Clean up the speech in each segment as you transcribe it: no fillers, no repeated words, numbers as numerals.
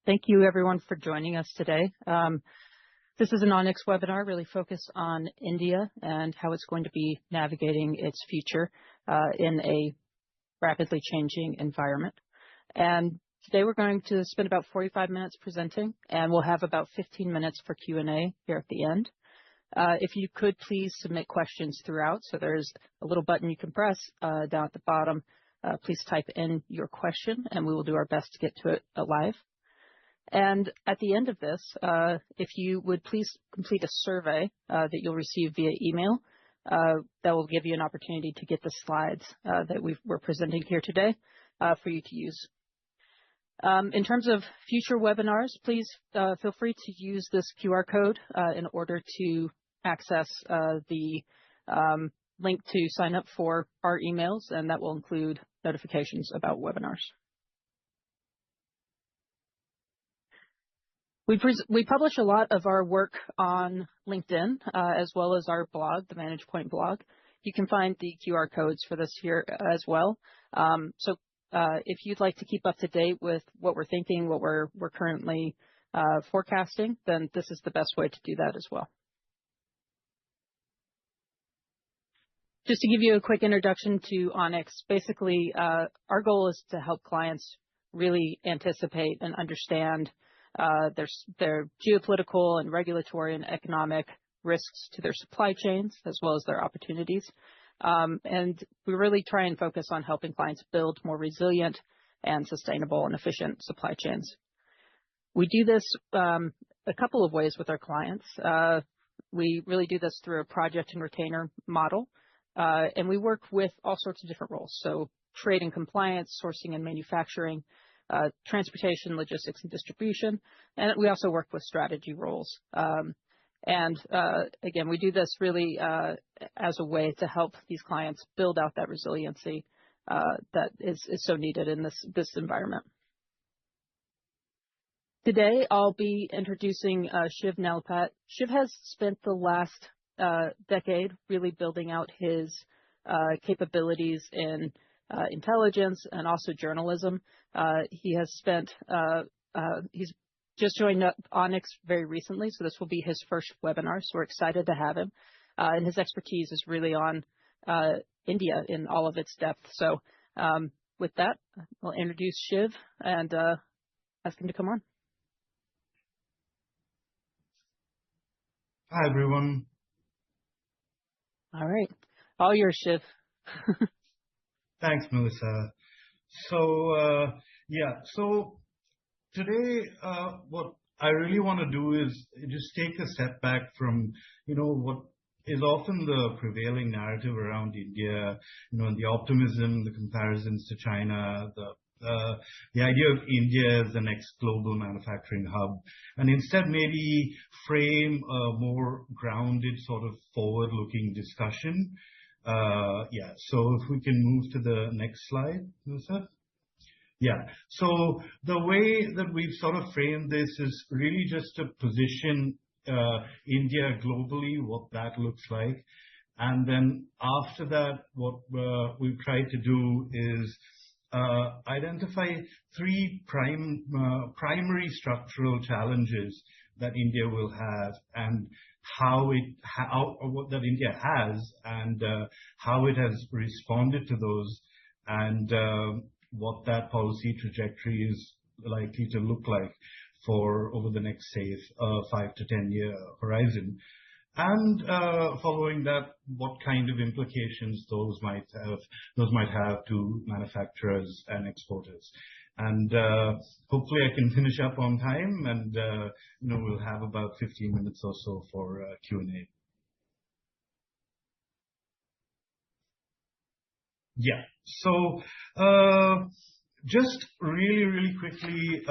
Thank you everyone for joining us today. This is an Onyx webinar really focused on India and how it's going to be navigating its future in a rapidly changing environment. And today we're going to spend about 45 minutes presenting, and we'll have about 15 minutes for Q&A here at the end. If you could please submit questions throughout. So there's a little button you can press down at the bottom. Please type in your question and we will do our best to get to it live. And at the end of this, if you would please complete a survey that you'll receive via email, that will give you an opportunity to get the slides that we're presenting here today for you to use. In terms of future webinars, please feel free to use this QR code in order to access the link to sign up for our emails, and that will include notifications about webinars. We publish a lot of our work on LinkedIn, as well as our blog, the ManagePoint blog. You can find the QR codes for this here as well. If you'd like to keep up to date with what we're thinking, what we're currently forecasting, then this is the best way to do that as well. Just to give you a quick introduction to Onyx, basically our goal is to help clients really anticipate and understand their geopolitical and regulatory and economic risks to their supply chains, as well as their opportunities. And we really try and focus on helping clients build more resilient and sustainable and efficient supply chains. We do this a couple of ways with our clients. We really do this through a project and retainer model. And we work with all sorts of different roles. So trade and compliance, sourcing and manufacturing, transportation, logistics, and distribution. And we also work with strategy roles. Again, we do this really as a way to help these clients build out that resiliency that is so needed in this environment. Today, I'll be introducing Shiv Nalapat. Shiv has spent the last decade really building out his capabilities in intelligence and also journalism. He's just joined Onyx very recently, so this will be his first webinar, so we're excited to have him. And his expertise is really on India in all of its depth. So with that, I'll introduce Shiv and ask him to come on. Hi, everyone. All right. All yours, Shiv. Thanks, Melissa. So today, what I really want to do is just take a step back from, what is often the prevailing narrative around India, and the optimism, the comparisons to China, the idea of India as the next global manufacturing hub, and instead maybe frame a more grounded sort of forward-looking discussion. So if we can move to the next slide, Melissa. So the way that we've sort of framed this is really just to position India globally, what that looks like. And then after that, what we've tried to do is identify three primary structural challenges that India will have, and what that India has, and how it has responded to those, and what that policy trajectory is likely to look like for over the next, say, 5 to 10 year horizon. And following that, what kind of implications those might have to manufacturers and exporters. And hopefully I can finish up on time, and we'll have about 15 minutes or so for Q&A. So just really quickly,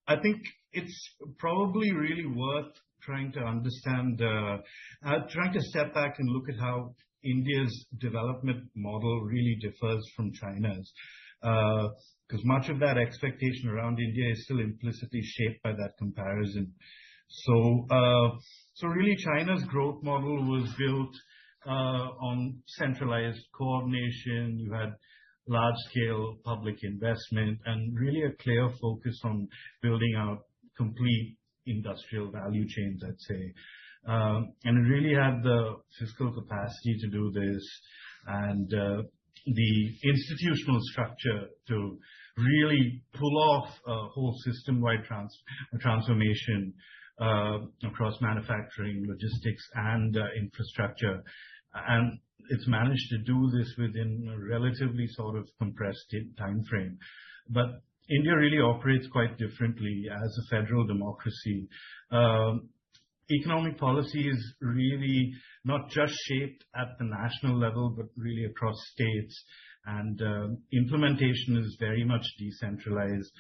I think it's probably really worth trying to understand, trying to step back and look at how India's development model really differs from China's. Because much of that expectation around India is still implicitly shaped by that comparison. So really China's growth model was built on centralized coordination. You had large-scale public investment, and really a clear focus on building out complete industrial value chains, I'd say. And it really had the fiscal capacity to do this, and the institutional structure to really pull off a whole system-wide transformation across manufacturing, logistics, and infrastructure. And it's managed to do this within a relatively sort of compressed time frame. But India really operates quite differently as a federal democracy. Economic policy is really not just shaped at the national level, but really across states. And implementation is very much decentralized,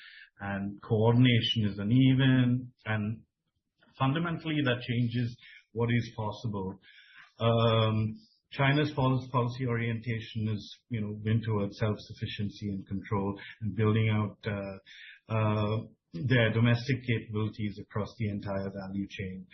and coordination is uneven. And fundamentally, that changes what is possible. China's policy orientation is, been towards self-sufficiency and control and building out their domestic capabilities across the entire value chain.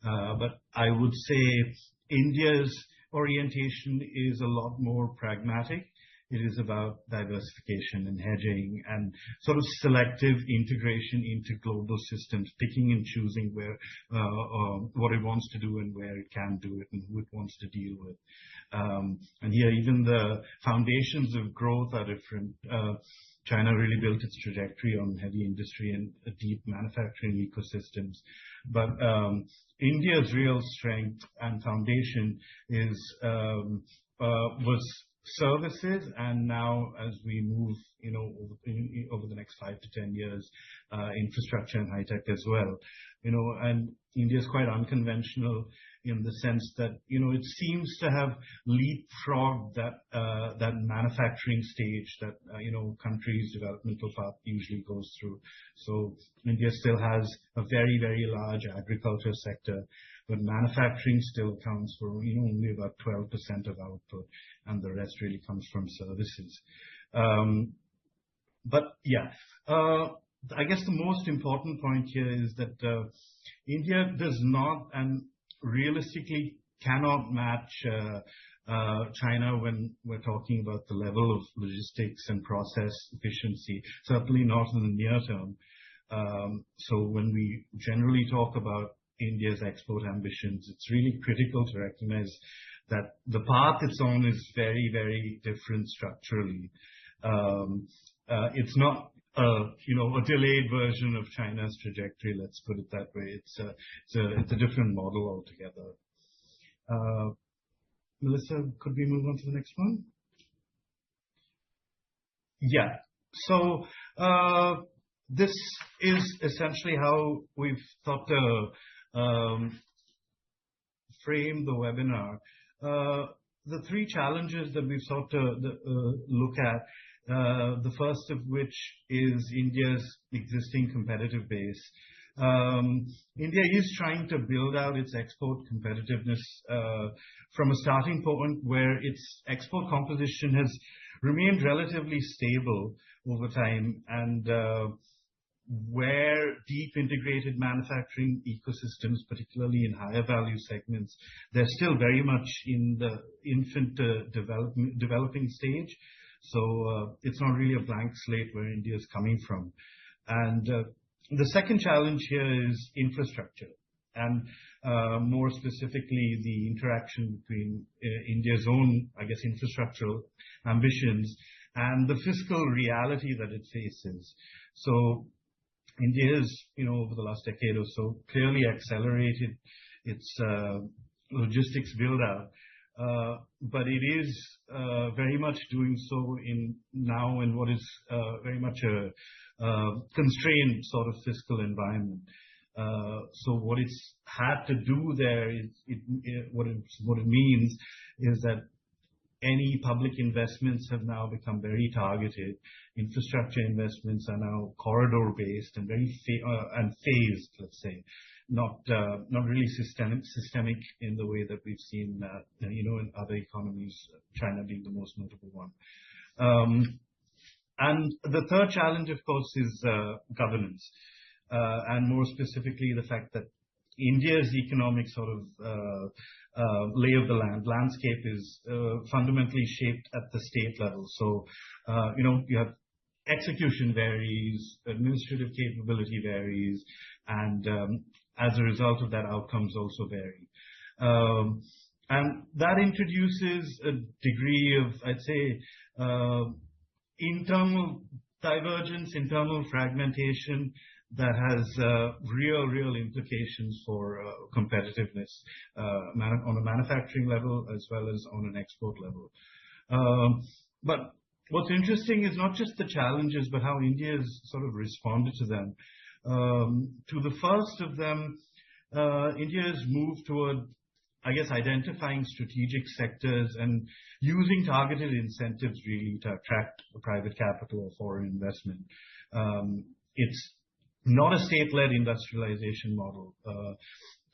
But I would say India's orientation is a lot more pragmatic. It is about diversification and hedging and sort of selective integration into global systems, picking and choosing where what it wants to do and where it can do it and who it wants to deal with. And here, even the foundations of growth are different. China really built its trajectory on heavy industry and deep manufacturing ecosystems. But India's real strength and foundation was services, and now as we move, over the next 5 to 10 years, infrastructure and high tech as well. And India is quite unconventional in the sense that it seems to have leapfrogged that manufacturing stage that countries' developmental path usually goes through. So India still has a very, very large agriculture sector, but manufacturing still accounts for only about 12% of output, and the rest really comes from services. But yeah, I guess the most important point here is that India does not and realistically cannot match China when we're talking about the level of logistics and process efficiency, certainly not in the near term. So when we generally talk about India's export ambitions, it's really critical to recognize that the path it's on is very, very different structurally. It's not a delayed version of China's trajectory, let's put it that way. It's a different model altogether. Melissa, could we move on to the next one? Yeah. So this is essentially how we've thought to frame the webinar. The three challenges that we've sought to look at, the first of which is India's existing competitive base. India is trying to build out its export competitiveness from a starting point where its export composition has remained relatively stable over time, and where deep integrated manufacturing ecosystems, particularly in higher value segments, they're still very much in the infant developing stage. So it's not really a blank slate where India is coming from. And the second challenge here is infrastructure, and more specifically, the interaction between India's own, I guess, infrastructural ambitions and the fiscal reality that it faces. So India has, over the last decade or so, clearly accelerated its logistics build-out, but it is very much doing so now in what is very much a constrained sort of fiscal environment. So what it's had to do there is, what it means is that any public investments have now become very targeted. Infrastructure investments are now corridor-based and very phased, let's say, not really systemic in the way that we've seen, in other economies, China being the most notable one. And the third challenge, of course, is governance, and more specifically, the fact that India's economic sort of lay of the landscape is fundamentally shaped at the state level. So, you have execution varies, administrative capability varies, and as a result of that, outcomes also vary. And that introduces a degree of, I'd say, internal divergence, internal fragmentation that has real implications for competitiveness on a manufacturing level as well as on an export level. But what's interesting is not just the challenges, but how India has sort of responded to them. To the first of them, India has moved toward, I guess, identifying strategic sectors and using targeted incentives really to attract private capital or foreign investment. It's not a state-led industrialization model.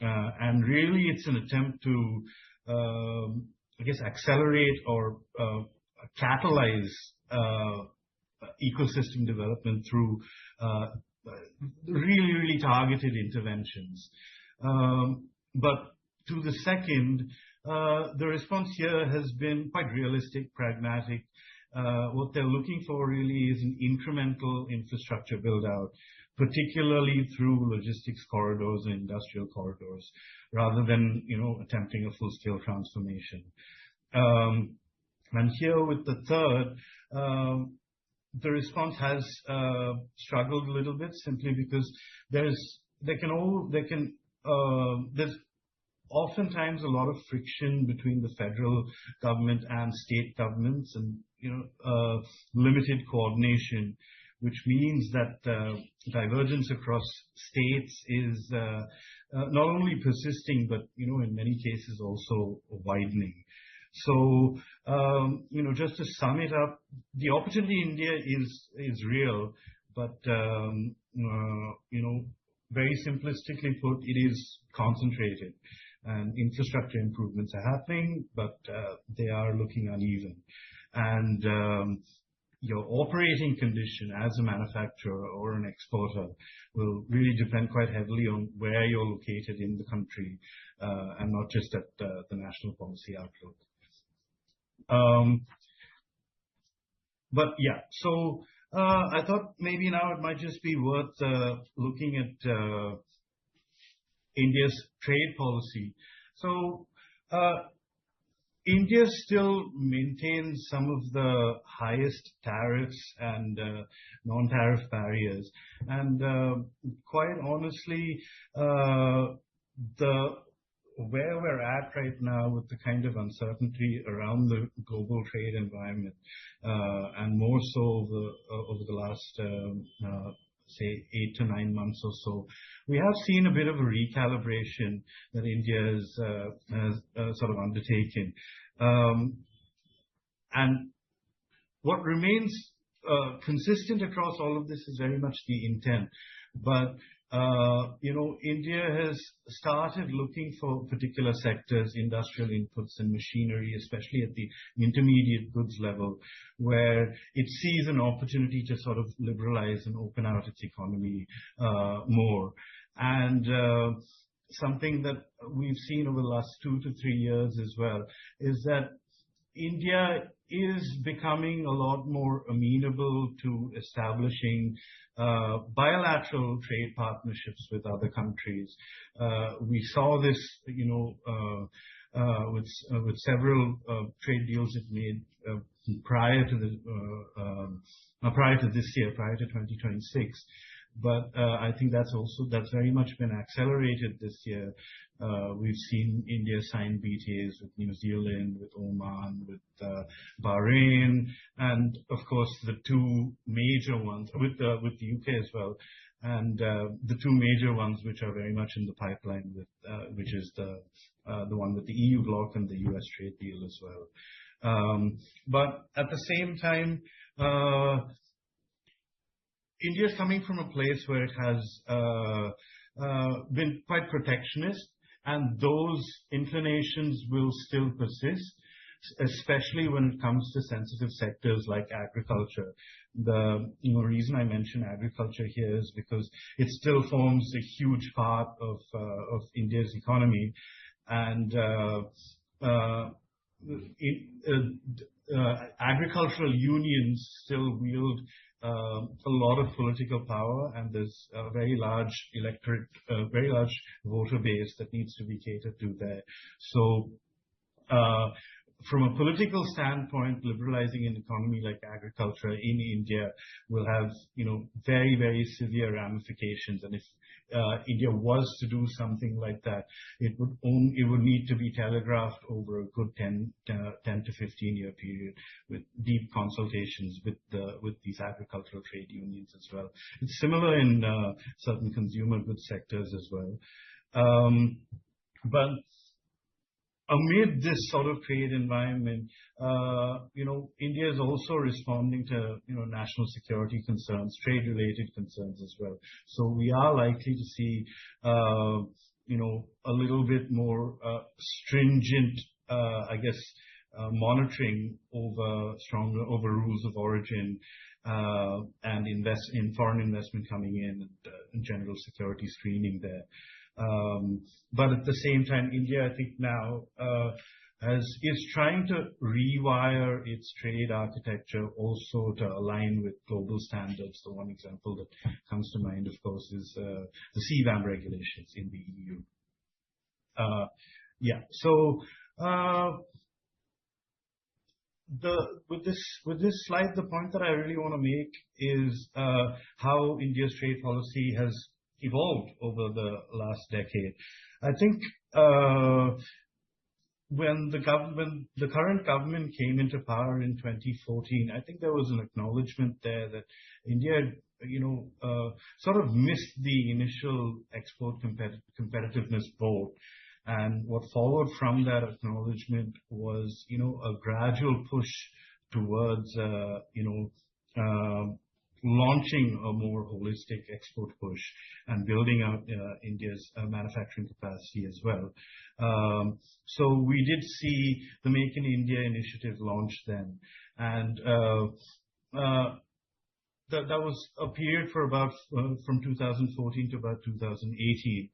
And really it's an attempt to, I guess, accelerate or catalyze ecosystem development through really targeted interventions. But to the second, the response here has been quite realistic, pragmatic. What they're looking for really is an incremental infrastructure build-out, particularly through logistics corridors and industrial corridors, rather than attempting a full-scale transformation. And here with the third, the response has struggled a little bit simply because there's oftentimes a lot of friction between the federal government and state governments, and limited coordination, which means that divergence across states is not only persisting, but in many cases also widening. So just to sum it up, the opportunity in India is real, but very simplistically put, it is concentrated. And infrastructure improvements are happening, but they are looking uneven. And your operating condition as a manufacturer or an exporter will really depend quite heavily on where you're located in the country, and not just at the national policy outlook. But yeah, so I thought maybe now it might just be worth looking at India's trade policy. So India still maintains some of the highest tariffs and non-tariff barriers. And quite honestly, where we're at right now with the kind of uncertainty around the global trade environment, and more so over the last say 8 to 9 months or so, we have seen a bit of a recalibration that India has sort of undertaken. And what remains consistent across all of this is very much the intent. But India has started looking for particular sectors, industrial inputs and machinery, especially at the intermediate goods level, where it sees an opportunity to sort of liberalize and open out its economy more. And something that we've seen over the last 2 to 3 years as well is that India is becoming a lot more amenable to establishing bilateral trade partnerships with other countries. We saw this, with several trade deals it made prior to this year, prior to 2026. But I think that's very much been accelerated this year. We've seen India sign BTAs with New Zealand, with Oman, with Bahrain, and of course the two major ones with the UK as well. And the two major ones which are very much in the pipeline, which is the one with the EU bloc and the US trade deal as well. But at the same time, India is coming from a place where it has been quite protectionist, and those inclinations will still persist, especially when it comes to sensitive sectors like agriculture, the reason I mention agriculture here is because it still forms a huge part of India's economy, and agricultural unions still wield a lot of political power, and there's a very large electorate, very large voter base that needs to be catered to there. So, from a political standpoint, liberalizing an economy like agriculture in India will have, very, very severe ramifications. And if India was to do something like that, it would need to be telegraphed over a good 10 to 15-year period with deep consultations with these agricultural trade unions as well. It's similar in certain consumer goods sectors as well. But amid this sort of trade environment, India is also responding to, national security concerns, trade-related concerns as well. So we are likely to see, a little bit more stringent, monitoring over rules of origin, and invest in foreign investment coming in, and general security screening there. But at the same time, India, I think now, is trying to rewire its trade architecture also to align with global standards. The one example that comes to mind, of course, is the CBAM regulations in the EU. So with this slide, the point that I really want to make is how India's trade policy has evolved over the last decade. I think when the current government came into power in 2014, I think there was an acknowledgement there that India, sort of missed the initial export competitiveness boat. And what followed from that acknowledgement was, a gradual push towards, launching a more holistic export push and building out India's manufacturing capacity as well. So we did see the Make in India initiative launched then, and that was a period for about from 2014 to about 2018.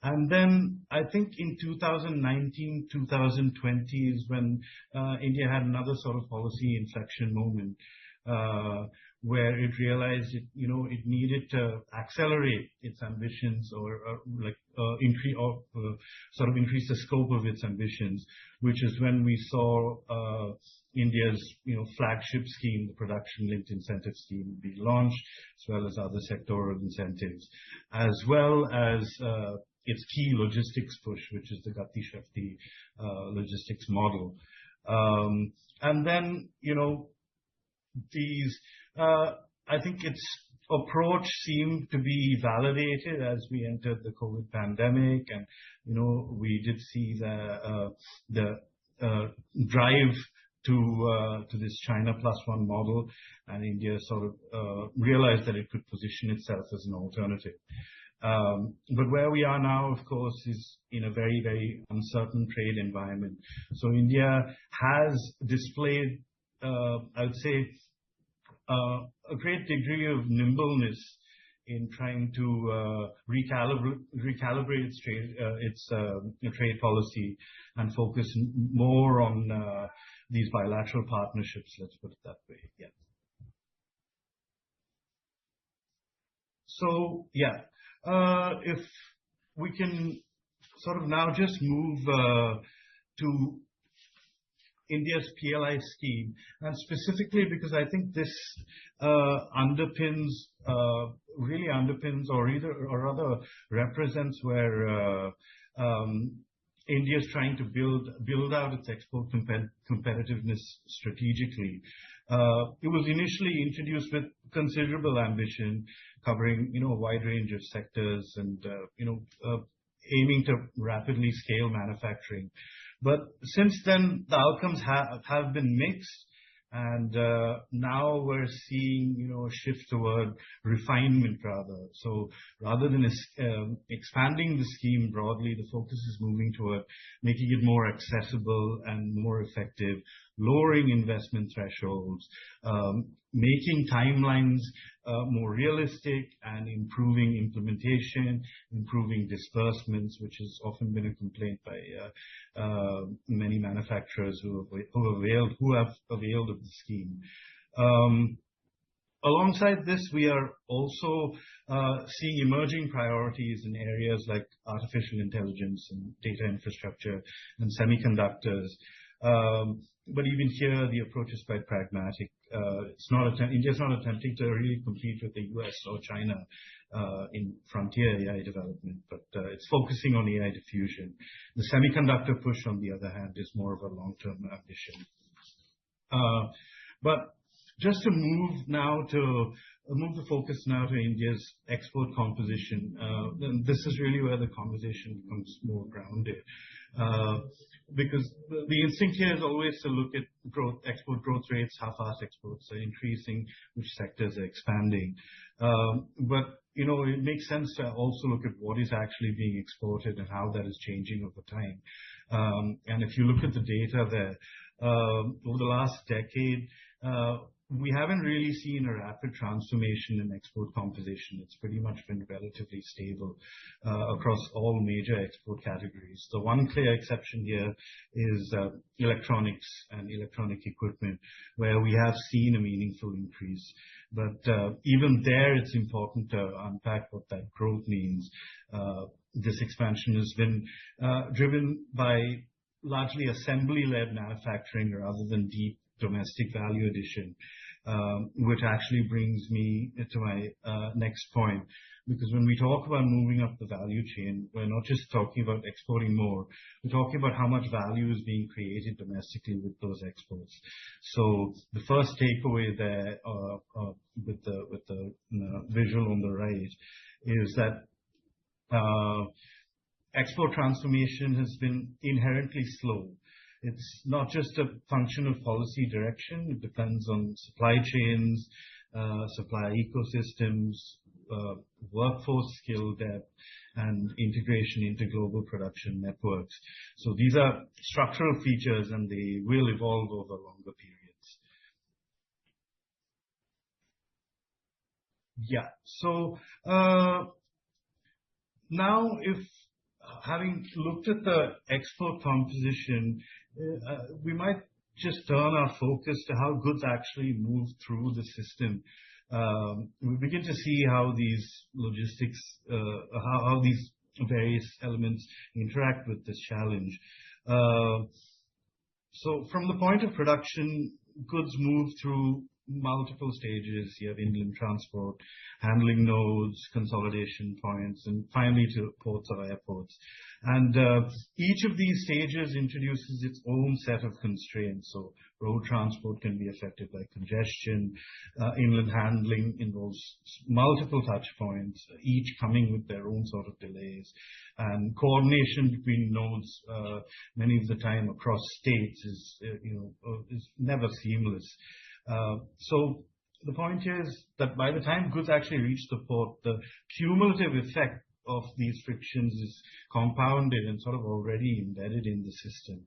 And then I think in 2019, 2020 is when India had another sort of policy inflection moment, where it realized it needed to accelerate its ambitions, or increase the scope of its ambitions, which is when we saw India's flagship scheme, the production-linked incentive scheme, be launched, as well as other sectoral incentives, as well as its key logistics push, which is the Gati Shakti logistics model. And then I think its approach seemed to be validated as we entered the COVID pandemic, and we did see the drive to this China Plus One model, and India sort of realized that it could position itself as an alternative. But where we are now, of course, is in a very, very uncertain trade environment. So India has displayed, I would say, a great degree of nimbleness in trying to recalibrate its trade policy and focus more on these bilateral partnerships. Let's put it that way. Yeah. So if we can sort of now just move to India's PLI scheme, and specifically because I think this really underpins, or rather represents where India is trying to build out its export competitiveness strategically. It was initially introduced with considerable ambition, covering a wide range of sectors, and aiming to rapidly scale manufacturing. But since then, the outcomes have been mixed, And now we're seeing, a shift toward refinement rather. So rather than expanding the scheme broadly, the focus is moving toward making it more accessible and more effective, lowering investment thresholds, making timelines more realistic, and improving implementation, improving disbursements, which has often been a complaint by many manufacturers who have availed of the scheme. Alongside this, we are also seeing emerging priorities in areas like artificial intelligence and data infrastructure and semiconductors. But even here, the approach is quite pragmatic. India's not attempting to really compete with the US or China in frontier AI development, but it's focusing on AI diffusion. The semiconductor push, on the other hand, is more of a long-term ambition. But just to move the focus now to India's export composition, then this is really where the conversation becomes more grounded. Because the instinct here is always to look at export growth rates, how fast exports are increasing, which sectors are expanding. But it makes sense to also look at what is actually being exported and how that is changing over time. And if you look at the data there, over the last decade, we haven't really seen a rapid transformation in export composition. It's pretty much been relatively stable across all major export categories. The one clear exception here is electronics and electronic equipment, where we have seen a meaningful increase. But even there, it's important to unpack what that growth means. This expansion has been driven by largely assembly-led manufacturing rather than deep domestic value addition, which actually brings me to my next point. Because when we talk about moving up the value chain, we're not just talking about exporting more. We're talking about how much value is being created domestically with those exports. So the first takeaway there, with the visual on the right, is that export transformation has been inherently slow. It's not just a function of policy direction. It depends on supply chains, supply ecosystems, workforce skill depth, and integration into global production networks. So these are structural features, and they will evolve over longer periods. Yeah. So now, having looked at the export composition, we might just turn our focus to how goods actually move through the system. We begin to see how these logistics, how these various elements interact with this challenge. So from the point of production, goods move through multiple stages. You have inland transport, handling nodes, consolidation points, and finally to ports or airports. And each of these stages introduces its own set of constraints. So road transport can be affected by congestion. Inland handling involves multiple touch points, each coming with their own sort of delays. And coordination between nodes, many of the time across states, is never seamless. So the point is that by the time goods actually reach the port, the cumulative effect of these frictions is compounded and sort of already embedded in the system.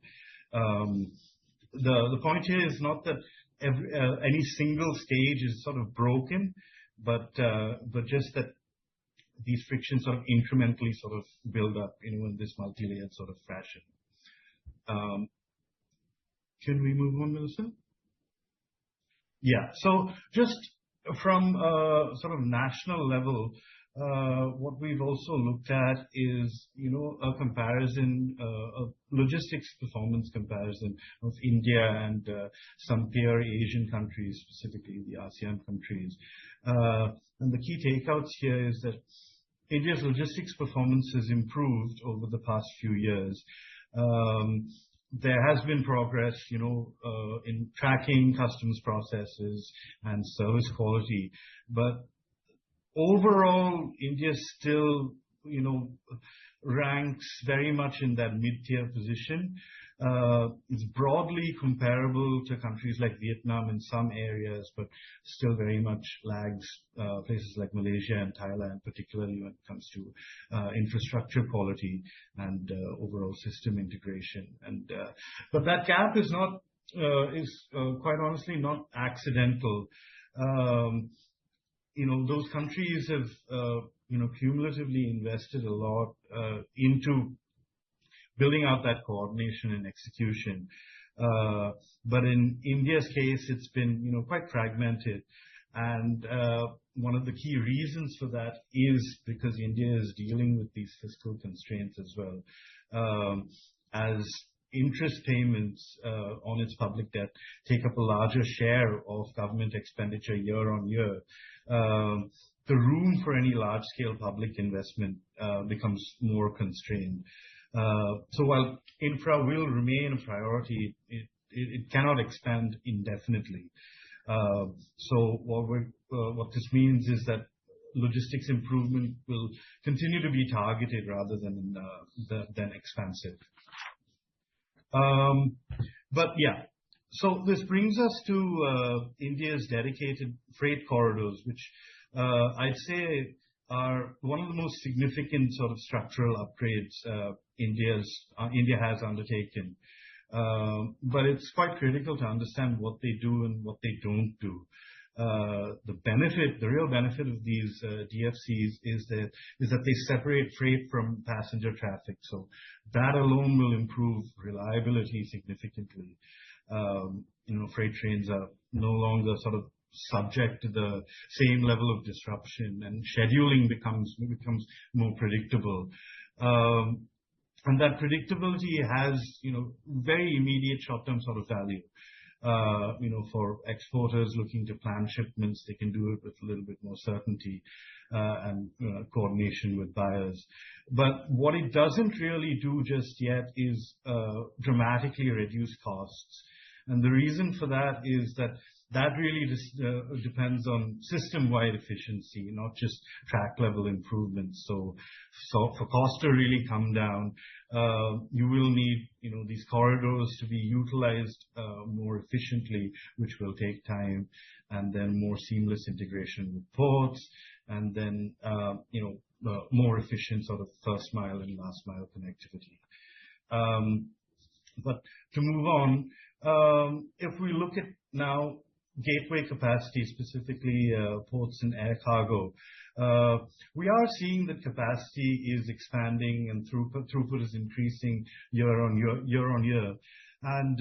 The point here is not that any single stage is sort of broken, but just that these frictions sort of incrementally sort of build up, in this multi-layered sort of fashion. Can we move on, Melissa? Yeah. So just from a sort of national level, what we've also looked at is, a comparison, a logistics performance comparison of India and some peer Asian countries, specifically the ASEAN countries. And the key takeouts here is that India's logistics performance has improved over the past few years. There has been progress, in tracking customs processes and service quality, but overall, India still, ranks very much in that mid-tier position. It's broadly comparable to countries like Vietnam in some areas, but still very much lags places like Malaysia and Thailand, particularly when it comes to infrastructure quality and overall system integration. But that gap is not quite honestly not accidental. Those countries have cumulatively invested a lot into building out that coordination and execution. But in India's case, it's been quite fragmented. And one of the key reasons for that is because India is dealing with these fiscal constraints as well. As interest payments on its public debt take up a larger share of government expenditure year on year, the room for any large-scale public investment becomes more constrained. So while infra will remain a priority, it cannot expand indefinitely. So what this means is that logistics improvement will continue to be targeted rather than expansive. But yeah, so this brings us to India's dedicated freight corridors, which I'd say are one of the most significant sort of structural upgrades India has undertaken. But it's quite critical to understand what they do and what they don't do. The real benefit of these DFCs is that they separate freight from passenger traffic. So that alone will improve reliability significantly. Freight trains are no longer sort of subject to the same level of disruption, and scheduling becomes more predictable. And that predictability has, very immediate short-term sort of value. For exporters looking to plan shipments, they can do it with a little bit more certainty and coordination with buyers. But what it doesn't really do just yet is dramatically reduce costs. And the reason for that is that really just depends on system-wide efficiency, not just track-level improvements. So for cost to really come down, you will need, these corridors to be utilized more efficiently, which will take time, and then more seamless integration with ports, and then, more efficient sort of first mile and last mile connectivity. But to move on, if we look at now gateway capacity, specifically ports and air cargo, we are seeing that capacity is expanding and throughput is increasing year on year. And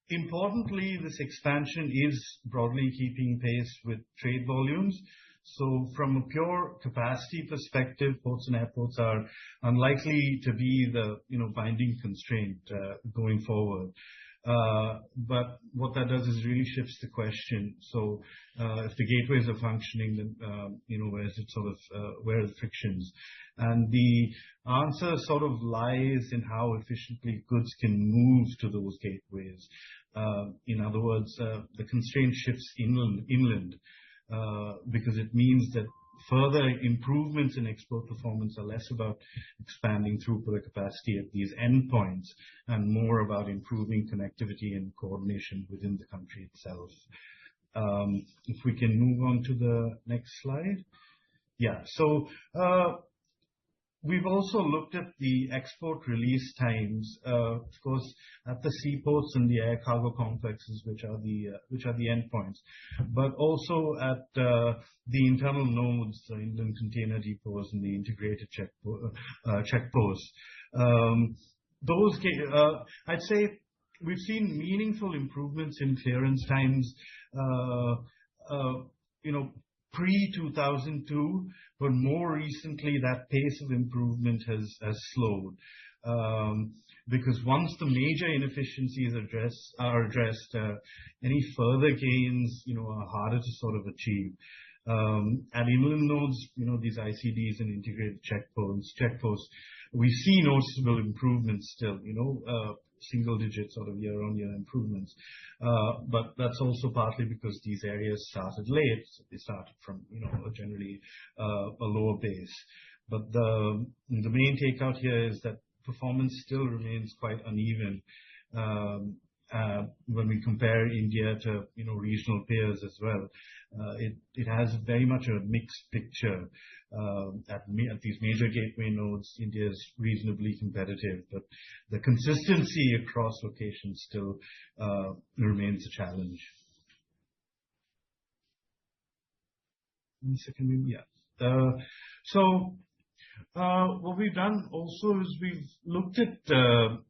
importantly, this expansion is broadly keeping pace with trade volumes. So from a pure capacity perspective, ports and airports are unlikely to be the binding constraint going forward. But what that does is really shifts the question. So if the gateways are functioning, then where are the frictions? And the answer sort of lies in how efficiently goods can move to those gateways. In other words, the constraint shifts inland. Because it means that further improvements in export performance are less about expanding throughput capacity at these endpoints and more about improving connectivity and coordination within the country itself. If we can move on to the next slide. Yeah, so we've also looked at the export release times, of course, at the seaports and the air cargo complexes, which are the endpoints, but also at the internal nodes, the inland container depots and the integrated checkposts. I'd say we've seen meaningful improvements in clearance times. Pre-2002, but more recently that pace of improvement has slowed. Because once the major inefficiencies are addressed, any further gains, are harder to sort of achieve. At inland nodes, these ICDs and integrated checkposts, we see noticeable improvements still, single digit sort of year-on-year improvements. But that's also partly because these areas started late. So they started from, generally a lower base. But the main takeout here is that performance still remains quite uneven when we compare India to regional peers as well. It has very much a mixed picture. At these major gateway nodes, India is reasonably competitive, but the consistency across locations still remains a challenge. One second, yeah. What we've done also is we've looked at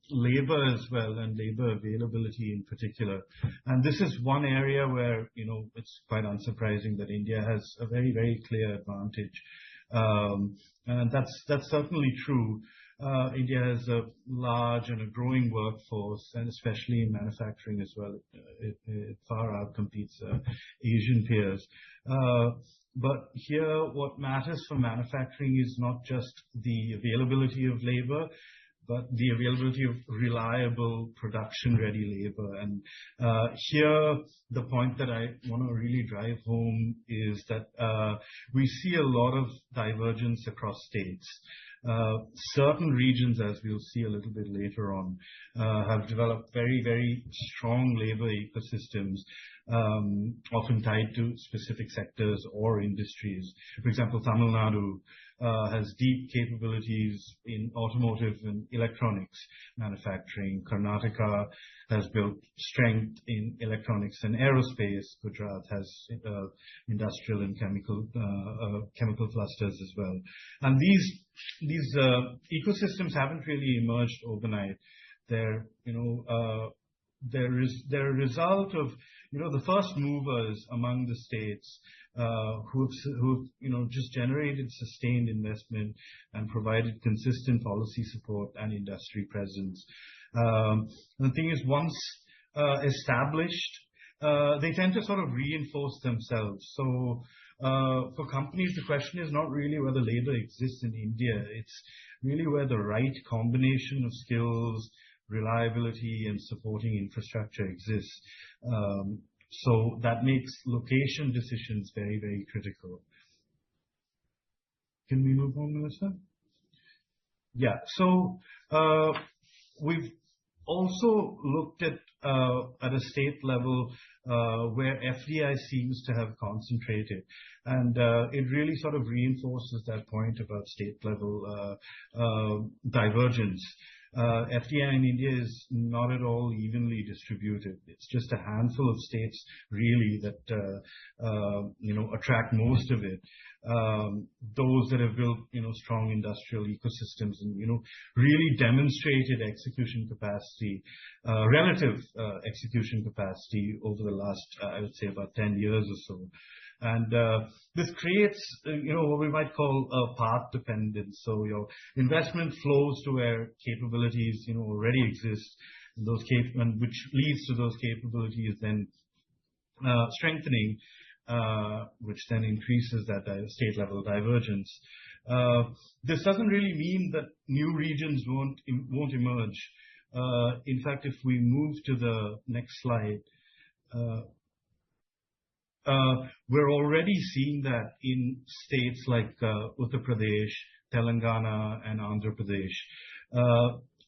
labor as well, and labor availability in particular. And this is one area where it's quite unsurprising that India has a very, very clear advantage. And that's certainly true. India has a large and a growing workforce, and especially in manufacturing as well. It far outcompetes Asian peers. But here, what matters for manufacturing is not just the availability of labor, but the availability of reliable production-ready labor. And here, the point that I want to really drive home is that we see a lot of divergence across states. Certain regions, as we'll see a little bit later on, have developed very, very strong labor ecosystems, often tied to specific sectors or industries. For example, Tamil Nadu has deep capabilities in automotive and electronics manufacturing. Karnataka has built strength in electronics and aerospace. Gujarat has industrial and chemical clusters as well. And these ecosystems haven't really emerged overnight. They're a result of the first movers among the states who've just generated sustained investment and provided consistent policy support and industry presence. The thing is, once established, they tend to sort of reinforce themselves. So for companies, the question is not really whether labor exists in India. It's really where the right combination of skills, reliability, and supporting infrastructure exists. So that makes location decisions very, very critical. Can we move on, Melissa? Yeah. So we've also looked at a state level where FDI seems to have concentrated. And it really sort of reinforces that point about state level divergence. FDI in India is not at all evenly distributed. It's just a handful of states really that attract most of it. Those that have built strong industrial ecosystems and really demonstrated execution capacity, relative execution capacity over the last I would say about 10 years or so. And this creates, what we might call a path dependence. So your investment flows to where capabilities, already exist, and which leads to those capabilities then strengthening, which then increases that state level divergence. This doesn't really mean that new regions won't emerge. In fact, if we move to the next slide. We're already seeing that in states like Uttar Pradesh, Telangana, and Andhra Pradesh.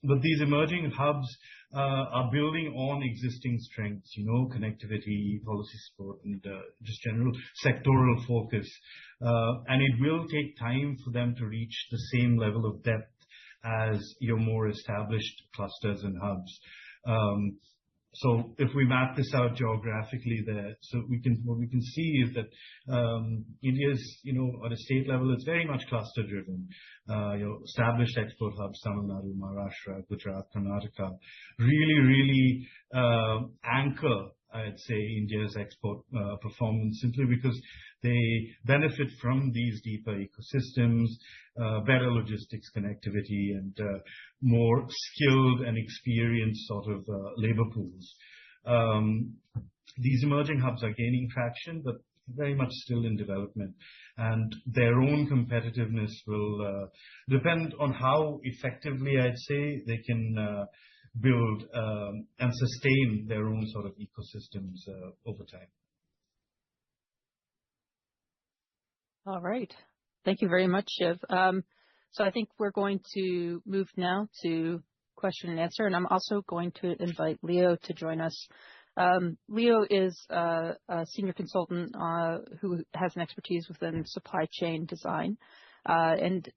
But these emerging hubs are building on existing strengths, connectivity, policy support, and just general sectoral focus. And it will take time for them to reach the same level of depth as your more established clusters and hubs. So if we map this out geographically there, what we can see is that India's, at a state level, it's very much cluster driven. Established export hubs, Tamil Nadu, Maharashtra, Gujarat, Karnataka, really anchor, I'd say, India's export performance simply because they benefit from these deeper ecosystems, better logistics connectivity, and more skilled and experienced sort of labor pools. These emerging hubs are gaining traction, but very much still in development. And their own competitiveness will depend on how effectively, I'd say, they can build and sustain their own sort of ecosystems over time. All right. Thank you very much, Shiv. So I think we're going to move now to question and answer, and I'm also going to invite Leo to join us. Leo is a senior consultant who has an expertise within supply chain design. And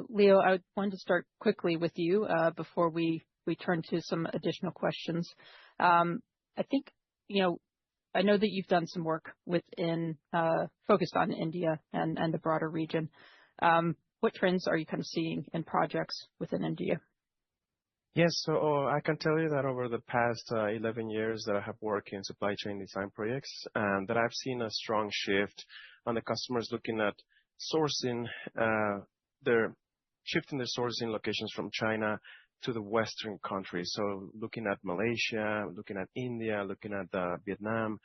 Leo, I wanted to start quickly with you before we turn to some additional questions. I think, I know that you've done some work focused on India and the broader region. What trends are you kind of seeing in projects within India? Yes, so I can tell you that over the past 11 years that I have worked in supply chain design projects, that I've seen a strong shift on the customers looking at sourcing, they're shifting their sourcing locations from China to the Western countries. So looking at Malaysia, looking at India, looking at Vietnam,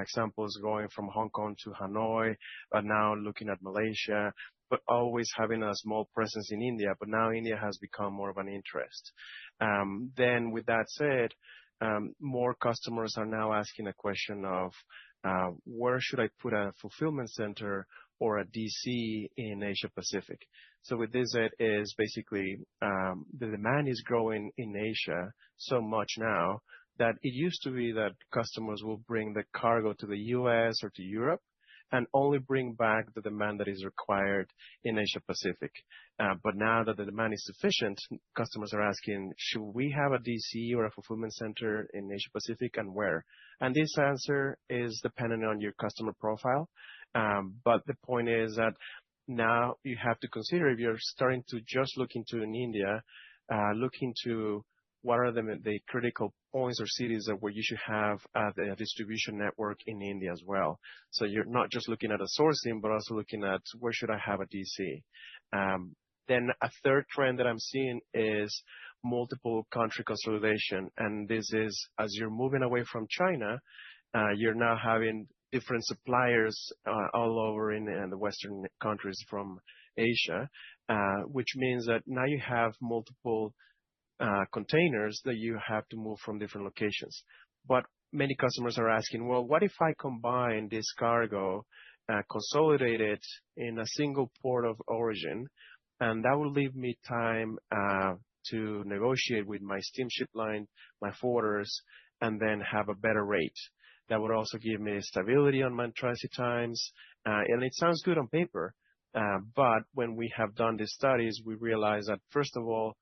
examples going from Hong Kong to Hanoi, but now looking at Malaysia, but always having a small presence in India. But now India has become more of an interest. Then with that said, more customers are now asking a question of where should I put a fulfillment center or a DC in Asia Pacific? So with this, it is basically the demand is growing in Asia so much now that it used to be that customers will bring the cargo to the US or to Europe and only bring back the demand that is required in Asia Pacific. But now that the demand is sufficient, customers are asking, should we have a DC or a fulfillment center in Asia Pacific, and where? And this answer is dependent on your customer profile. But the point is that now you have to consider, if you're starting to just look into in India, look into what are the critical points or cities where you should have the distribution network in India as well. So you're not just looking at a sourcing, but also looking at where should I have a DC. Then a third trend that I'm seeing is multiple country consolidation. And this is, as you're moving away from China, you're now having different suppliers all over in the Western countries from Asia, which means that now you have multiple containers that you have to move from different locations. But many customers are asking, well, what if I combine this cargo, consolidate it in a single port of origin, and that will leave me time to negotiate with my steamship line, my forwarders, and then have a better rate. That would also give me stability on my transit times. And it sounds good on paper. But when we have done these studies, we realize that, first of all,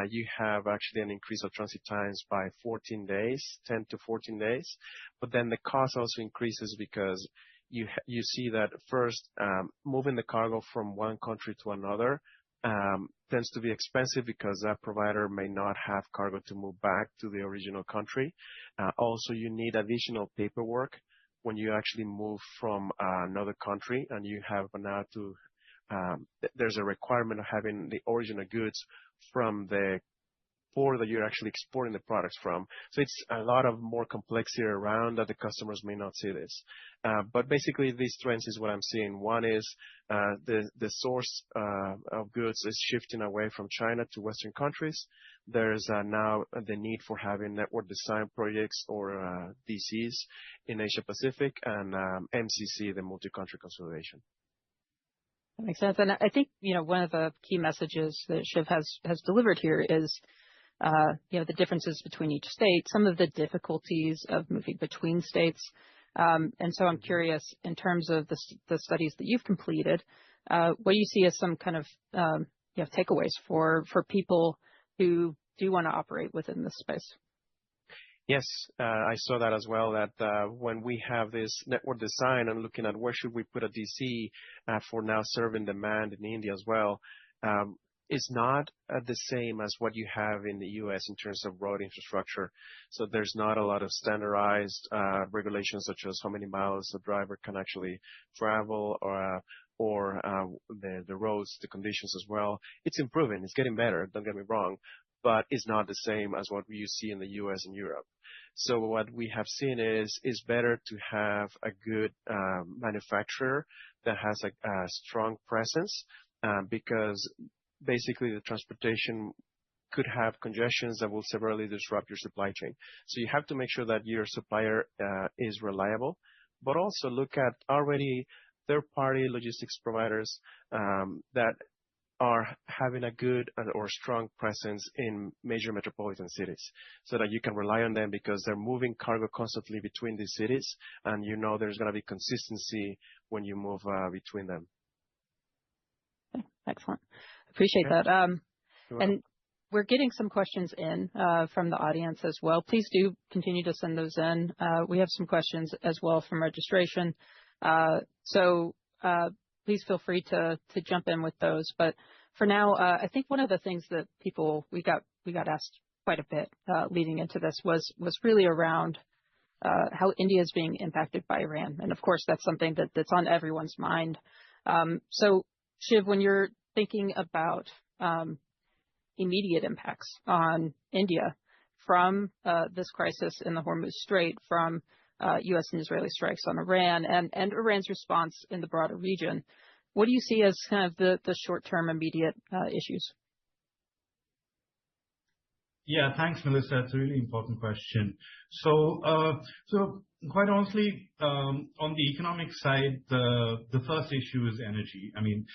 you have actually an increase of transit times by 14 days, 10 to 14 days. But then the cost also increases because you see that first, moving the cargo from one country to another tends to be expensive because that provider may not have cargo to move back to the original country. Also, you need additional paperwork when you actually move from another country, and you have now to there's a requirement of having the original goods from the port that you're actually exporting the products from. So it's a lot of more complexity around that the customers may not see this. But basically, these trends is what I'm seeing. One is the source of goods is shifting away from China to Western countries. There's now the need for having network design projects or DCs in Asia Pacific, and MCC, the multi-country consolidation. That makes sense. And I think, one of the key messages that Shiv has delivered here is, the differences between each state, some of the difficulties of moving between states. And so I'm curious, in terms of the studies that you've completed, what do you see as some kind of, takeaways for people who do want to operate within this space? Yes, I saw that as well, that when we have this network design and looking at where should we put a DC for now serving demand in India as well, is not the same as what you have in the U.S. in terms of road infrastructure. So there's not a lot of standardized regulations such as how many miles a driver can actually travel or the roads, the conditions as well. It's improving. It's getting better. Don't get me wrong. But it's not the same as what you see in the U.S. and Europe. So what we have seen is better to have a good manufacturer that has a strong presence because basically the transportation could have congestions that will severely disrupt your supply chain. So you have to make sure that your supplier is reliable, but also look at already third-party logistics providers that are having a good or strong presence in major metropolitan cities so that you can rely on them because they're moving cargo constantly between these cities, and there's going to be consistency when you move between them. Okay, excellent. Appreciate that. And we're getting some questions in from the audience as well. Please do continue to send those in. We have some questions as well from registration. So please feel free to jump in with those. But for now, I think one of the things that we got asked quite a bit leading into this was really around how India is being impacted by Iran. And of course, that's something that's on everyone's mind. So Shiv, when you're thinking about immediate impacts on India from this crisis in the Hormuz Strait, from U.S. and Israeli strikes on Iran, and Iran's response in the broader region, what do you see as kind of the short-term immediate issues? Yeah, thanks, Melissa. It's a really important question. So quite honestly, on the economic side, the first issue is energy. I mean,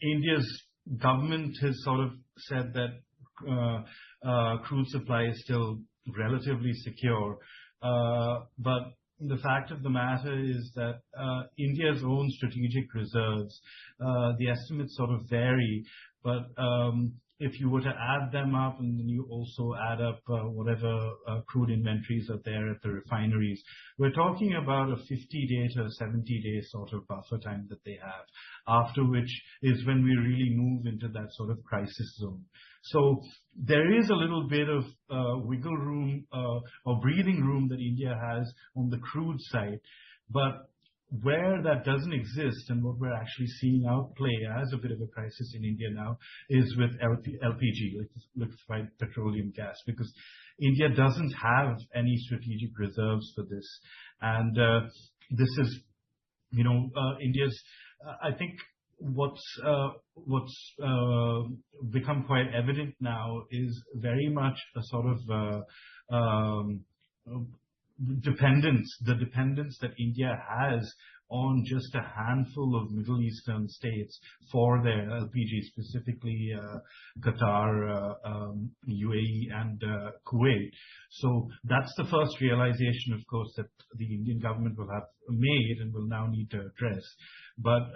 India's government has sort of said that crude supply is still relatively secure. But the fact of the matter is that India's own strategic reserves, the estimates sort of vary, but if you were to add them up and then you also add up whatever crude inventories are there at the refineries, we're talking about a 50-day to 70-day sort of buffer time that they have, after which is when we really move into that sort of crisis zone. So there is a little bit of wiggle room or breathing room that India has on the crude side, but where that doesn't exist and what we're actually seeing outplay as a bit of a crisis in India now is with LPG, liquefied petroleum gas, because India doesn't have any strategic reserves for this. And this is, India's, I think what's become quite evident now is very much a sort of the dependence that India has on just a handful of Middle Eastern states for their LPG, specifically Qatar, UAE, and Kuwait. So that's the first realization, of course, that the Indian government will have made and will now need to address. But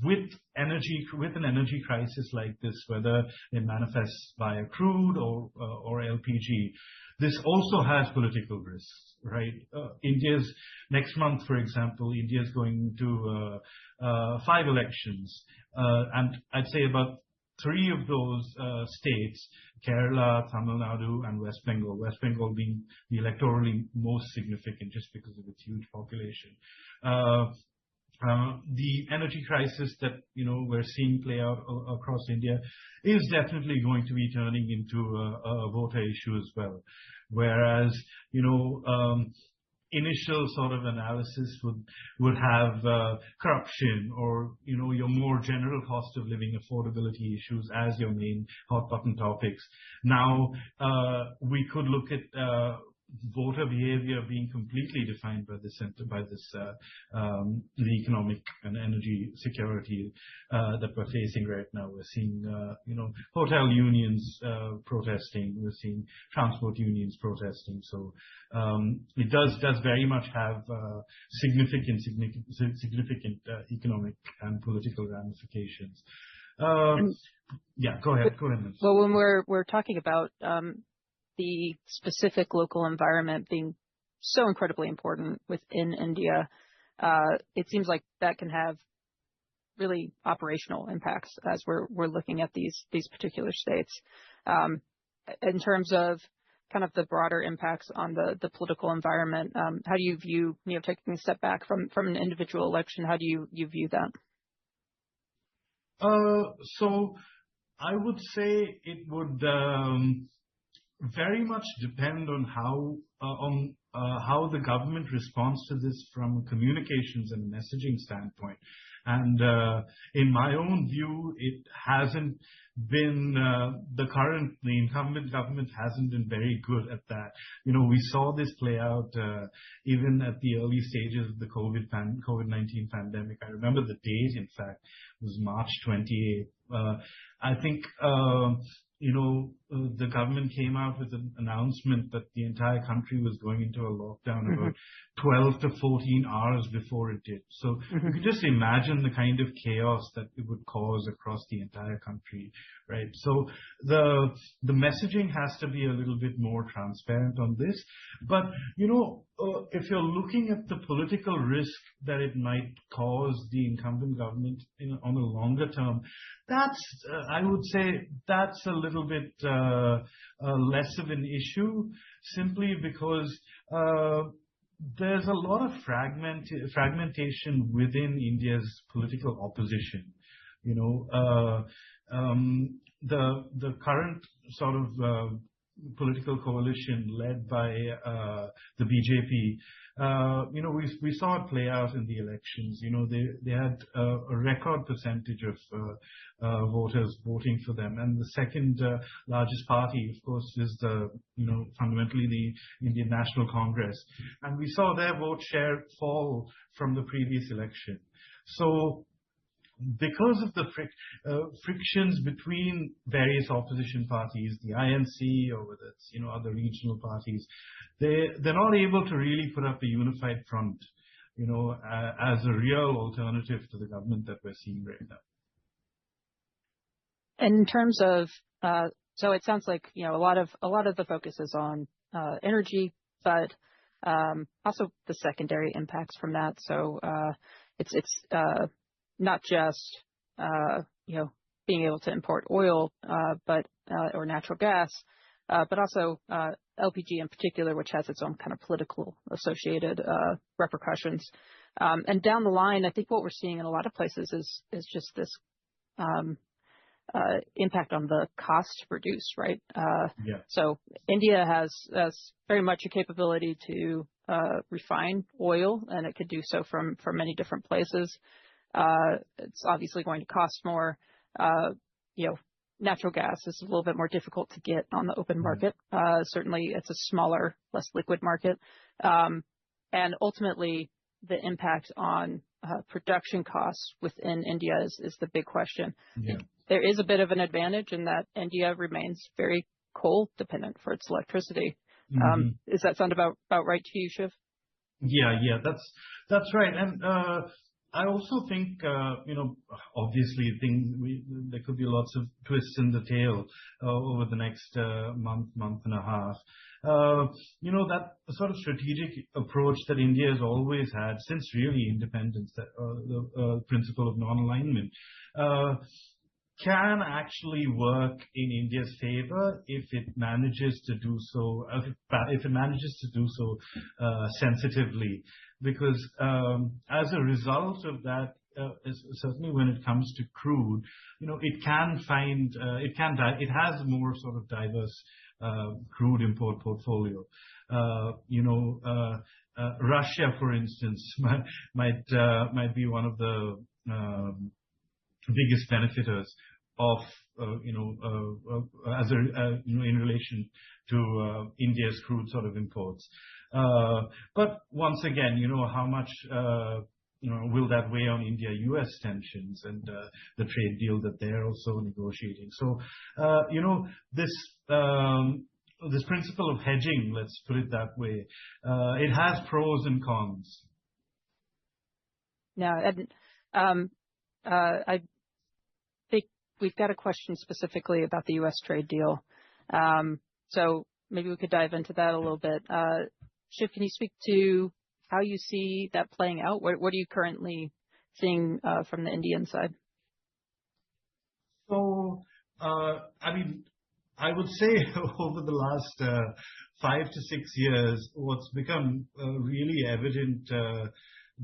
with an energy crisis like this, whether it manifests via crude or LPG, this also has political risks, right? Next month, for example, India is going to 5 elections, and I'd say about 3 of those states, Kerala, Tamil Nadu, and West Bengal being the electorally most significant just because of its huge population. The energy crisis that we're seeing play out across India is definitely going to be turning into a voter issue as well. Whereas initial sort of analysis would have corruption or your more general cost of living affordability issues as your main hot button topics. Now we could look at voter behavior being completely defined by the economic and energy security that we're facing right now. We're seeing hotel unions protesting. We're seeing transport unions protesting. So it does very much have significant economic and political ramifications. Yeah, go ahead. Well, when we're talking about the specific local environment being so incredibly important within India, it seems like that can have really operational impacts as we're looking at these particular states. In terms of kind of the broader impacts on the political environment, how do you view, taking a step back from an individual election, how do you view that? So I would say it would very much depend on how the government responds to this from a communications and messaging standpoint. And in my own view, it hasn't been the incumbent government hasn't been very good at that. We saw this play out even at the early stages of the COVID-19 pandemic. I remember the date, in fact, was March 28th. I think the government came out with an announcement that the entire country was going into a lockdown about 12 to 14 hours before it did. So you can just imagine the kind of chaos that it would cause across the entire country, right? So the messaging has to be a little bit more transparent on this. But, if you're looking at the political risk that it might cause the incumbent government on a longer term, I would say that's a little bit less of an issue, simply because there's a lot of fragmentation within India's political opposition. The current sort of political coalition led by the BJP, we saw it play out in the elections. They had a record percentage of voters voting for them, and the second largest party, of course, is fundamentally the Indian National Congress, and we saw their vote share fall from the previous election. So, because of the frictions between various opposition parties, the INC or whether it's other regional parties, they're not able to really put up a unified front, as a real alternative to the government that we're seeing right now. And in terms of, so it sounds like a lot of the focus is on energy, but also the secondary impacts from that. So it's not just being able to import oil, or natural gas, but also LPG in particular, which has its own kind of political associated repercussions. And down the line, I think what we're seeing in a lot of places is just this impact on the cost to produce, right? So India has very much a capability to refine oil, and it could do so from many different places. It's obviously going to cost more. Natural gas is a little bit more difficult to get on the open market. Certainly, it's a smaller, less liquid market. And ultimately, the impact on production costs within India is the big question. There is a bit of an advantage in that India remains very coal dependent for its electricity. Does that sound about right to you, Shiv? Yeah, that's right. And I also think, obviously there could be lots of twists in the tail over the next month and a half. That sort of strategic approach that India has always had since really independence, the principle of non-alignment, can actually work in India's favor if it manages to do so. If it manages to do so sensitively, because as a result of that, certainly when it comes to crude, it has a more sort of diverse crude import portfolio. Russia, for instance, might be one of the biggest benefiters of in relation to India's crude sort of imports. But once again, how much will that weigh on India-US tensions and the trade deal that they're also negotiating? So this principle of hedging, let's put it that way, it has pros and cons. Now, I think we've got a question specifically about the U.S. trade deal. So maybe we could dive into that a little bit. Shiv, can you speak to how you see that playing out? What are you currently seeing from the Indian side? So, I would say over the last 5 to 6 years, what's become really evident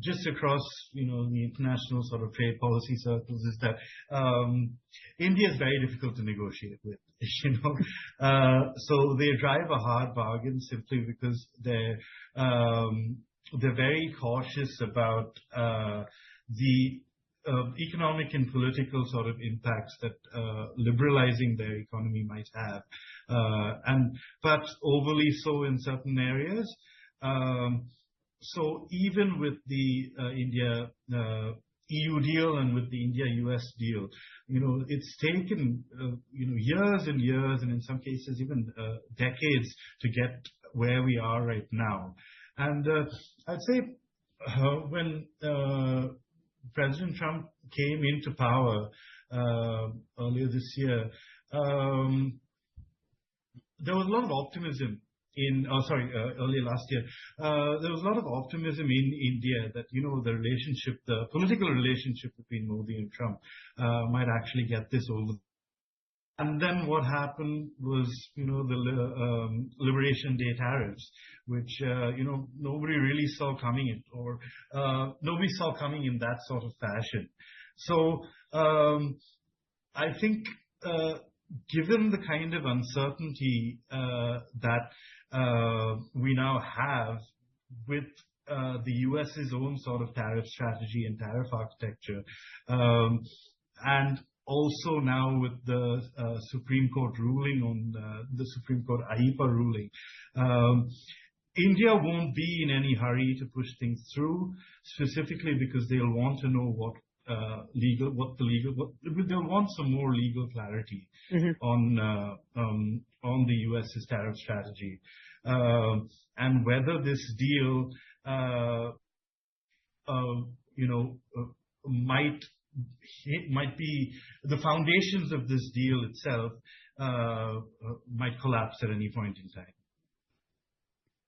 just across, the international sort of trade policy circles is that India is very difficult to negotiate with. So they drive a hard bargain simply because they're very cautious about the economic and political sort of impacts that liberalizing their economy might have, and perhaps overly so in certain areas. So even with the India EU deal and with the India-US deal, it's taken years and years, and in some cases even decades to get where we are right now. And I'd say when President Trump came into power earlier this year, there was a lot of optimism earlier last year. There was a lot of optimism in India that, the political relationship between Modi and Trump might actually get this over. And then what happened was, the Liberation Day tariffs, which, nobody really saw coming in, or nobody saw coming in that sort of fashion. So I think given the kind of uncertainty that we now have with the US's own sort of tariff strategy and tariff architecture, and also now with the Supreme Court ruling on the Supreme Court AIPA ruling, India won't be in any hurry to push things through, specifically because they'll want to know they'll want some more legal clarity on the US's tariff strategy, and whether this deal, might be the foundations of this deal itself might collapse at any point in time.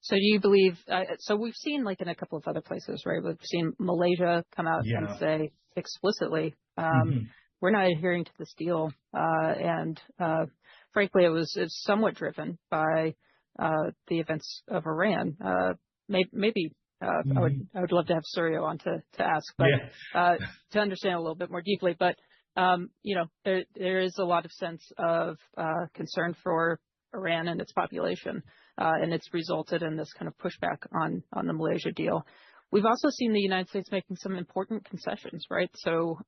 So do you believe, so we've seen like in a couple of other places, right? We've seen Malaysia come out and say explicitly, we're not adhering to this deal. And frankly, it's somewhat driven by the events of Iran. Maybe I would love to have Suryo on to ask, but to understand a little bit more deeply. But there is a lot of sense of concern for Iran and its population, and it's resulted in this kind of pushback on the Malaysia deal. We've also seen the United States making some important concessions, right? So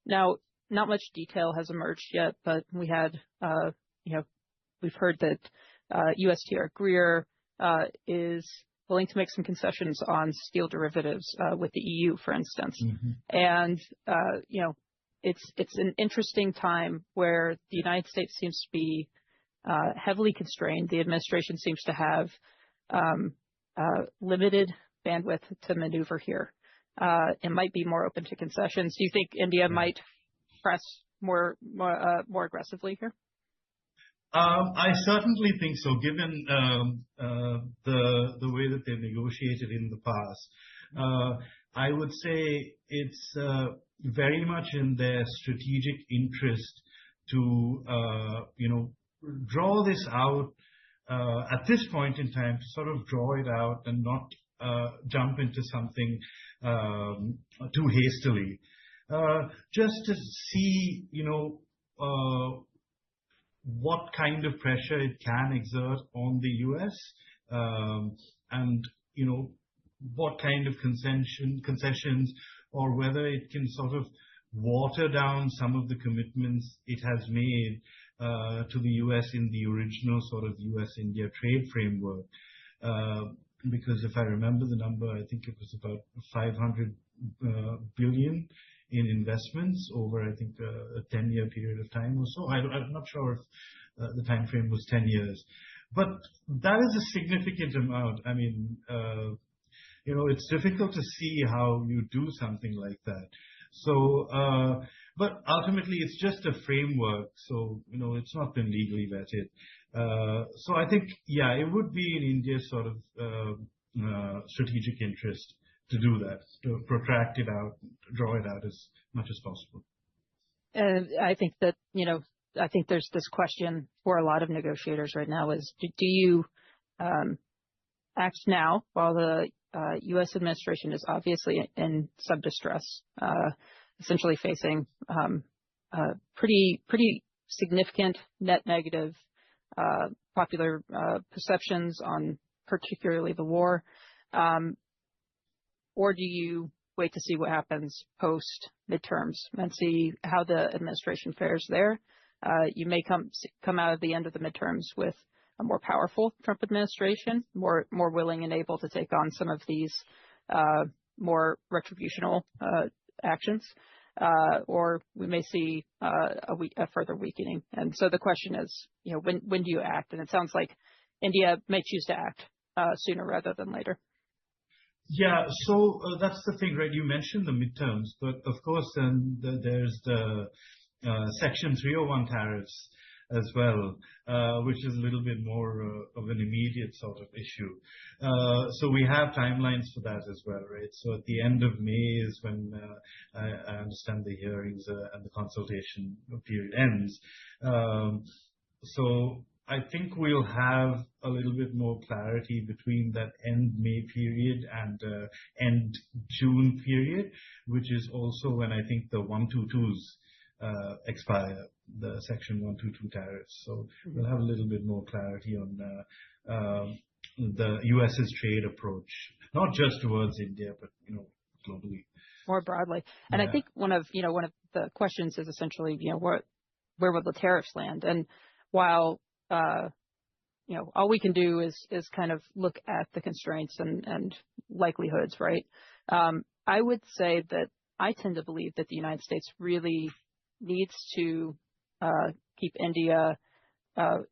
now, not much detail has emerged yet, but we had, we've heard that USTR Greer is willing to make some concessions on steel derivatives with the EU, for instance. And, it's an interesting time where the United States seems to be heavily constrained. The administration seems to have limited bandwidth to maneuver here. It might be more open to concessions. Do you think India might press more aggressively here? I certainly think so, given the way that they've negotiated in the past. I would say it's very much in their strategic interest to, draw this out at this point in time, to sort of draw it out and not jump into something too hastily. Just to see, what kind of pressure it can exert on the US, and, what kind of concessions, or whether it can sort of water down some of the commitments it has made to the US in the original sort of US-India trade framework. Because if I remember the number, I think it was about 500 billion in investments over, I think, a 10-year period of time or so. I'm not sure if the time frame was 10 years. But that is a significant amount. I mean, it's difficult to see how you do something like that. So, but ultimately, it's just a framework. So, it's not been legally vetted. So I think, it would be in India's sort of strategic interest to do that, to protract it out, draw it out as much as possible. And I think that, I think there's this question for a lot of negotiators right now is, do you act now while the U.S. administration is obviously in some distress, essentially facing pretty significant net negative popular perceptions on particularly the war, or do you wait to see what happens post midterms and see how the administration fares there. You may come out of the end of the midterms with a more powerful Trump administration, more willing and able to take on some of these more retributional actions, or we may see a further weakening. And so the question is, when do you act? And it sounds like India may choose to act sooner rather than later. Yeah, so that's the thing, right? You mentioned the midterms, but of course, then there's the Section 301 tariffs as well, which is a little bit more of an immediate sort of issue. So we have timelines for that as well, right? So at the end of May is when I understand the hearings and the consultation period ends. So I think we'll have a little bit more clarity between that end May period and end June period, which is also when I think the 122s expire, the Section 122 tariffs. So we'll have a little bit more clarity on the US's trade approach, not just towards India, but globally, more broadly. And I think one of the questions is essentially, where will the tariffs land? And while all we can do is kind of look at the constraints and likelihoods, right? I would say that I tend to believe that the United States really needs to keep India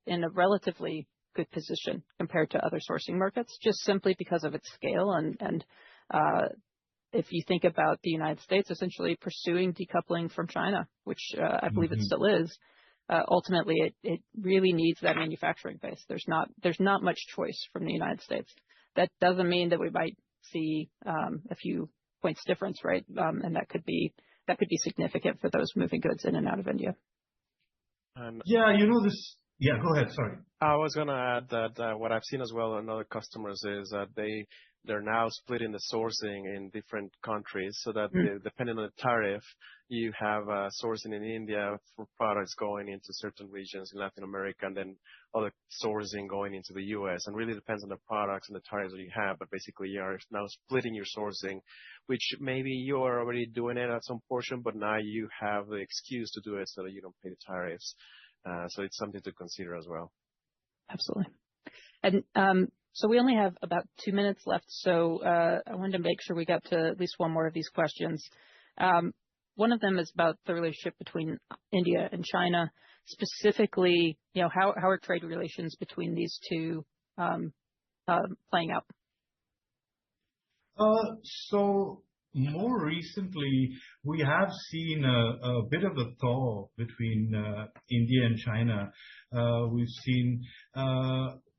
in a relatively good position compared to other sourcing markets, just simply because of its scale. And if you think about the United States essentially pursuing decoupling from China, which I believe it still is, ultimately it really needs that manufacturing base. There's not much choice from the United States. That doesn't mean that we might see a few points difference, right? And that could be significant for those moving goods in and out of India. Yeah, Yeah, go ahead. Sorry. I was going to add that what I've seen as well in other customers is that they're now splitting the sourcing in different countries so that depending on the tariff, you have sourcing in India for products going into certain regions in Latin America, and then other sourcing going into the US. And really depends on the products and the tariffs that you have. But basically, you are now splitting your sourcing, which maybe you are already doing it at some portion, but now you have the excuse to do it so that you don't pay the tariffs. So it's something to consider as well. Absolutely. And so we only have about 2 minutes left. So I wanted to make sure we got to at least one more of these questions. One of them is about the relationship between India and China. Specifically, how are trade relations between these two playing out? So more recently, we have seen a bit of a thaw between India and China. We've seen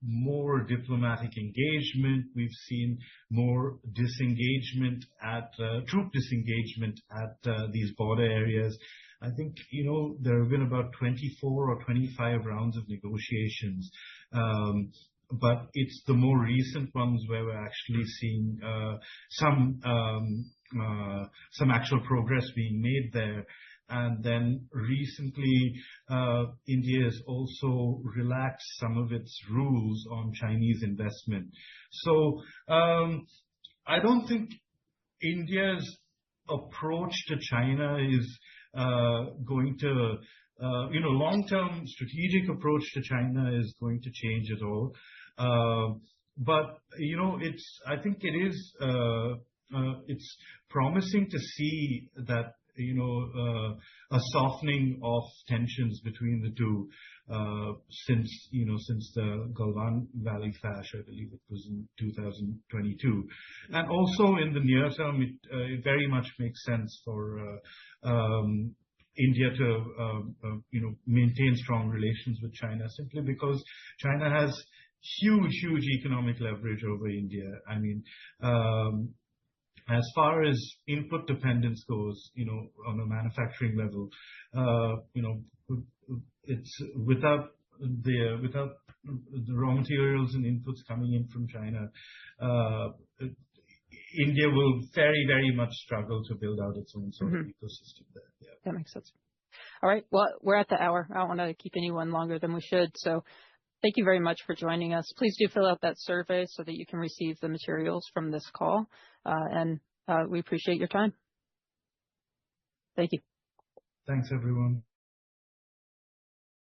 more diplomatic engagement. We've seen more disengagement troop disengagement at these border areas. I think, there have been about 24 or 25 rounds of negotiations. But it's the more recent ones where we're actually seeing some actual progress being made there. And then recently, India has also relaxed some of its rules on Chinese investment. So I don't think India's approach to China is going to, long-term strategic approach to China is going to change at all. But, I think it's promising to see that, a softening of tensions between the two, since the Galwan Valley Clash, I believe it was in 2022. And also in the near term, it very much makes sense for, India to, maintain strong relations with China, simply because China has huge economic leverage over India. I mean, as far as input dependence goes, on a manufacturing level, it's without the raw materials and inputs coming in from China, India will very, very much struggle to build out its own sort of ecosystem there. Yeah. That makes sense. All right. Well, we're at the hour. I don't want to keep anyone longer than we should. So thank you very much for joining us. Please do fill out that survey so that you can receive the materials from this call. And We appreciate your time. Thank you. Thanks, everyone.